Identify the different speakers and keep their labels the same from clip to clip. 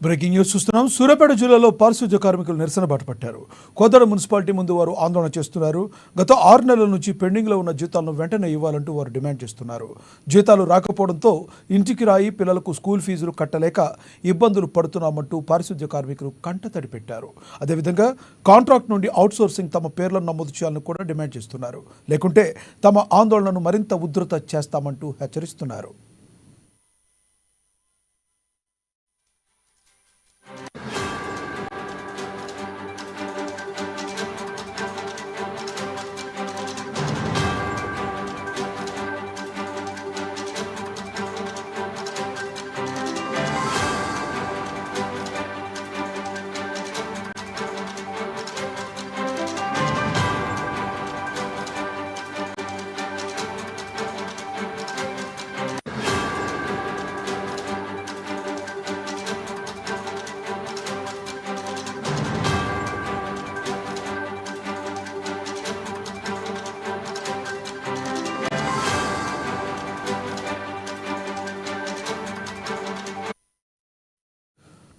Speaker 1: Breaking news చూస్తున్నాం. సూర్యాపేట జిల్లాలో పారిశుధ్య కార్మికులు నిరసన బాట పట్టారు. కోదాడ మున్సిపాలిటీ ముందు వారు ఆందోళన చేస్తున్నారు. గత 6 నెలల నుంచి పెండింగ్లో ఉన్న జీతాలను వెంటనే ఇవ్వాలంటూ వారు డిమాండ్ చేస్తున్నారు. జీతాలు రాకపోవడంతో ఇంటికి రాయి పిల్లలకు స్కూల్ ఫీజులు కట్టలేక ఇబ్బందులు పడుతున్నామంటూ పారిశుధ్య కార్మికులు కంటతడి పెట్టారు. అదేవిధంగా కాంట్రాక్ట్ నుండి అవుట్సోర్సింగ్ తమ పేర్లను నమోదు చేయాలని కూడా డిమాండ్ చేస్తున్నారు. లేకుంటే తమ ఆందోళనను మరింత ఉధృత చేస్తామంటూ హెచ్చరిస్తున్నారు.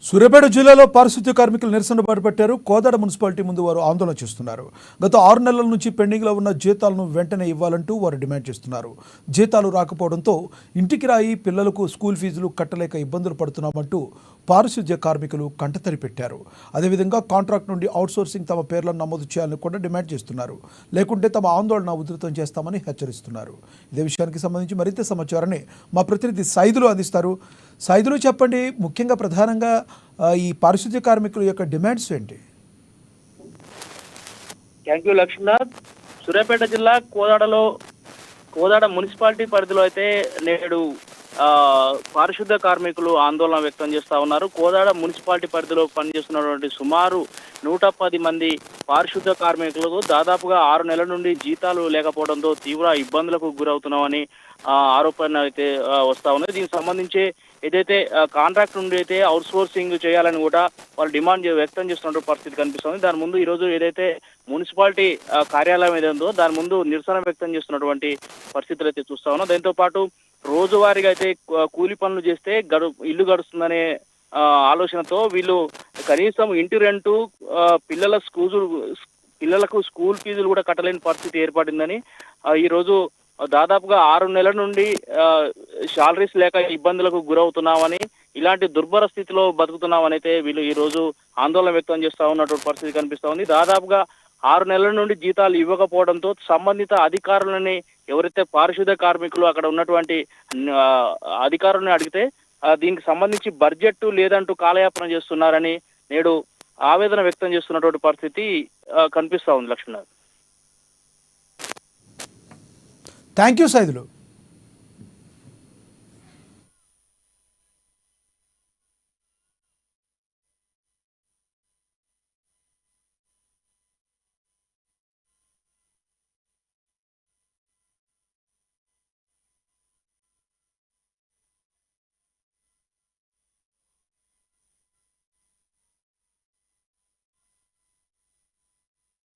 Speaker 1: సూర్యాపేట జిల్లాలో పారిశుధ్య కార్మికులు నిరసన బాటపట్టారు. కోదాడ మున్సిపాలిటీ ముందు వారు ఆందోళన చేస్తున్నారు. గత 6 నెలల నుంచి పెండింగ్లో ఉన్న జీతాలను వెంటనే ఇవ్వాలంటూ వారు డిమాండ్ చేస్తున్నారు. జీతాలు రాకపోవడంతో ఇంటికి రాయి పిల్లలకు స్కూల్ ఫీజులు కట్టలేక ఇబ్బందులు పడుతున్నామంటూ పారిశుధ్య కార్మికులు కంటతడి పెట్టారు. అదేవిధంగా కాంట్రాక్ట్ నుండి అవుట్సోర్సింగ్ తమ పేర్లను నమోదు చేయాలని కూడా డిమాండ్ చేస్తున్నారు. లేకుంటే తమ ఆందోళన ఉధృతం చేస్తామని హెచ్చరిస్తున్నారు. ఇదే విషయానికి సంబంధించి మరింత సమాచారాన్ని మా ప్రతినిధి సైదులు అందిస్తారు. సైదులు చెప్పండి, ముఖ్యంగా ప్రధానంగా ఈ పారిశుధ్య కార్మికుల యొక్క డిమాండ్స్ ఏంటి?
Speaker 2: Thank you Lakshminath. సూర్యాపేట జిల్లా కోదాడ మున్సిపాలిటీ పరిధిలో అయితే నేడు పారిశుద్ధ కార్మికులు ఆందోళన వ్యక్తం చేస్తా ఉన్నారు. కోదాడ మున్సిపాలిటీ పరిధిలో పనిచేస్తున్నటువంటి సుమారు 110 మంది పారిశుద్ధ కార్మికులకు దాదాపుగా 6 నెలల నుండి జీతాలు లేకపోవడంతో తీవ్ర ఇబ్బందులకు గురవుతున్నామని ఆరోపణ అయితే వస్తా ఉన్నది. దీనికి సంబంధించి ఏదైతే కాంట్రాక్ట్ నుండి అయితే అవుట్ సోర్సింగ్ చేయాలని కూడా వాళ్ళు డిమాండ్ వ్యక్తం చేస్తున్న పరిస్థితి కనిపిస్తుంది. దాని ముందు ఈరోజు ఏదైతే మున్సిపాలిటీ కార్యాలయం ఏదైందో దాని ముందు నిరసన వ్యక్తం చేస్తున్నటువంటి పరిస్థితులు అయితే చూస్తా ఉన్నాం. దాంతో పాటు రోజువారీగా అయితే కూలి పనులు చేస్తే ఇల్లు గడుస్తుందనే ఆలోచనతో వీళ్ళు కనీసం ఇంటి రెంటు, పిల్లలకు స్కూల్ ఫీజులు కూడా కట్టలేని పరిస్థితి ఏర్పడిందని ఈ రోజు దాదాపుగా 6 నెలల నుండి శాలరీస్ లేక ఇబ్బందులకు గురవుతున్నామని, ఇలాంటి దుర్భర స్థితిలో బతుకుతున్నామని అయితే వీళ్ళు ఈ రోజు ఆందోళన వ్యక్తం చేస్తా ఉన్నటువంటి పరిస్థితి కనిపిస్తా ఉంది. దాదాపుగా 6 నెలల నుండి జీతాలు ఇవ్వకపోవడంతో సంబంధిత అధికారులని ఎవరైతే పారిశుద్ధ కార్మికులు అక్కడ ఉన్నటువంటి అధికారులను అడిగితే దీనికి సంబంధించి బడ్జెట్ లేదంటూ కాలయాపన చేస్తున్నారని నేడు ఆవేదన వ్యక్తం చేస్తున్నటువంటి పరిస్థితి కనిపిస్తా ఉంది. Lakshminath,
Speaker 1: thank you Saidulu.